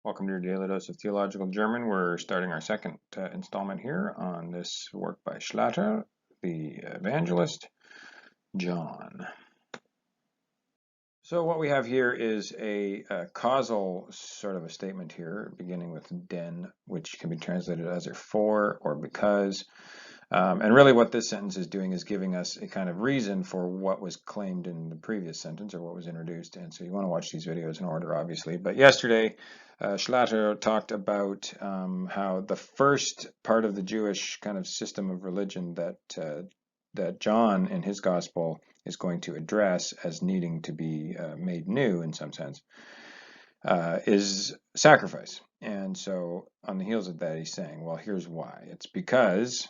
Welcome to your daily dose of theological German. We're starting our second installment here on this work by Schlatter, the Evangelist, John. So what we have here is a causal sort of a statement here, beginning with den, which can be translated as or for or because. And really what this sentence is doing is giving us a kind of reason for what was claimed in the previous sentence or what was introduced. And so you want to watch these videos in order, obviously. But yesterday, Schlatter talked about how the first part of the Jewish kind of system of religion that John in his gospel is going to address as needing to be made new in some sense is sacrifice. And so on the heels of that, he's saying, well, here's why. It's because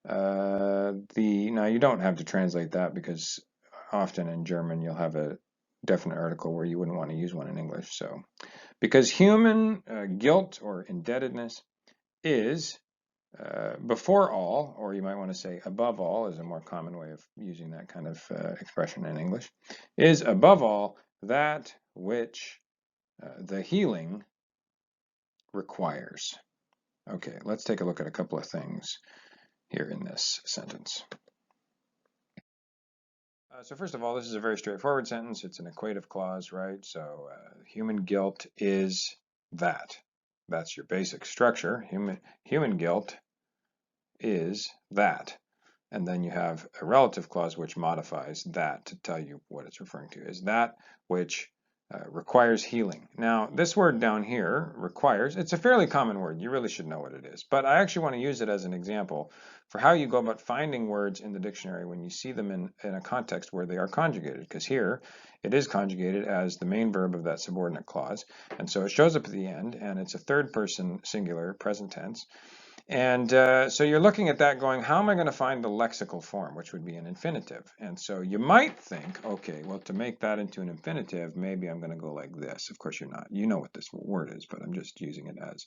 now you don't have to translate that because often in German you'll have a definite article where you wouldn't want to use one in English. So because human guilt or indebtedness is before all, or you might want to say above all is a more common way of using that kind of expression in English, is above all that which the healing requires. Okay, let's take a look at a couple of things here in this sentence. So first of all, this is a very straightforward sentence. It's an equative clause, right? So human guilt is that. That's your basic structure. Human guilt is that. And then you have a relative clause which modifies that to tell you what it's referring to. Is that which requires healing. Now, this word down here, requires, it's a fairly common word. You really should know what it is. But I actually want to use it as an example for how you go about finding words in the dictionary when you see them in a context where they are conjugated. Because here, it is conjugated as the main verb of that subordinate clause. And so it shows up at the end, and it's a third person singular, present tense. And so you're looking at that going, how am I going to find the lexical form, which would be an infinitive? And so you might think, okay, well, to make that into an infinitive, maybe I'm going to go like this. Of course, you're not. You know what this word is, but I'm just using it as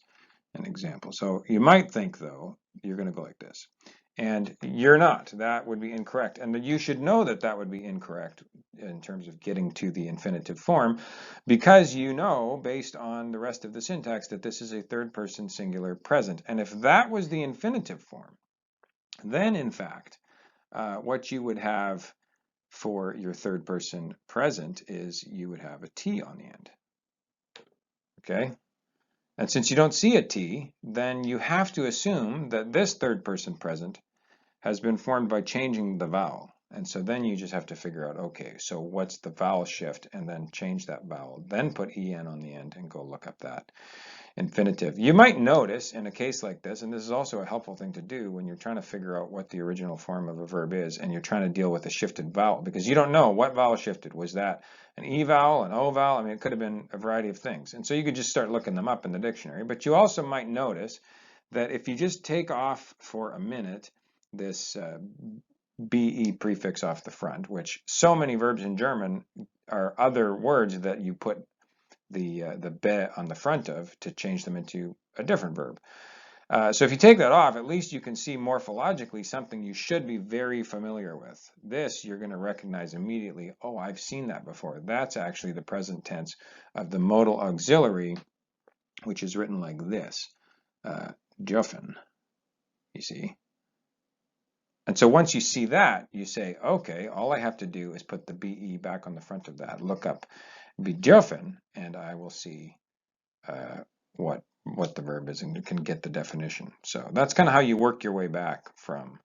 an example. So you might think, though, you're going to go like this. And you're not. That would be incorrect. And you should know that that would be incorrect in terms of getting to the infinitive form, because you know, based on the rest of the syntax, that this is a third person singular present. And if that was the infinitive form, then in fact, what you would have for your third person present is you would have a T on the end. Okay? And since you don't see a T, then you have to assume that this third person present has been formed by changing the vowel. And so then you just have to figure out, okay, so what's the vowel shift, and then change that vowel. Then put en on the end and go look up that infinitive. You might notice in a case like this, and this is also a helpful thing to do when you're trying to figure out what the original form of a verb is, and you're trying to deal with a shifted vowel, because you don't know what vowel shifted. Was that an E vowel, an O vowel? I mean, it could have been a variety of things. And so you could just start looking them up in the dictionary. But you also might notice that if you just take off for a minute this be prefix off the front, which so many verbs in German are other words that you put the be on the front of to change them into a different verb. So if you take that off, at least you can see morphologically something you should be very familiar with. This you're going to recognize immediately. Oh, I've seen that before. That's actually the present tense of the modal auxiliary, which is written like this, dürfen, you see. And so once you see that, you say, okay, all I have to do is put the be back on the front of that, look up bedürfen, and I will see what the verb is and can get the definition. So that's kind of how you work your way back from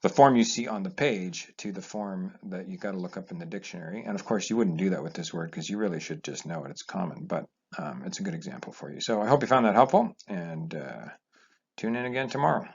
the form you see on the page to the form that you got to look up in the dictionary. And of course, you wouldn't do that with this word because you really should just know it. It's common, but it's a good example for you. So I hope you found that helpful, and tune in again tomorrow.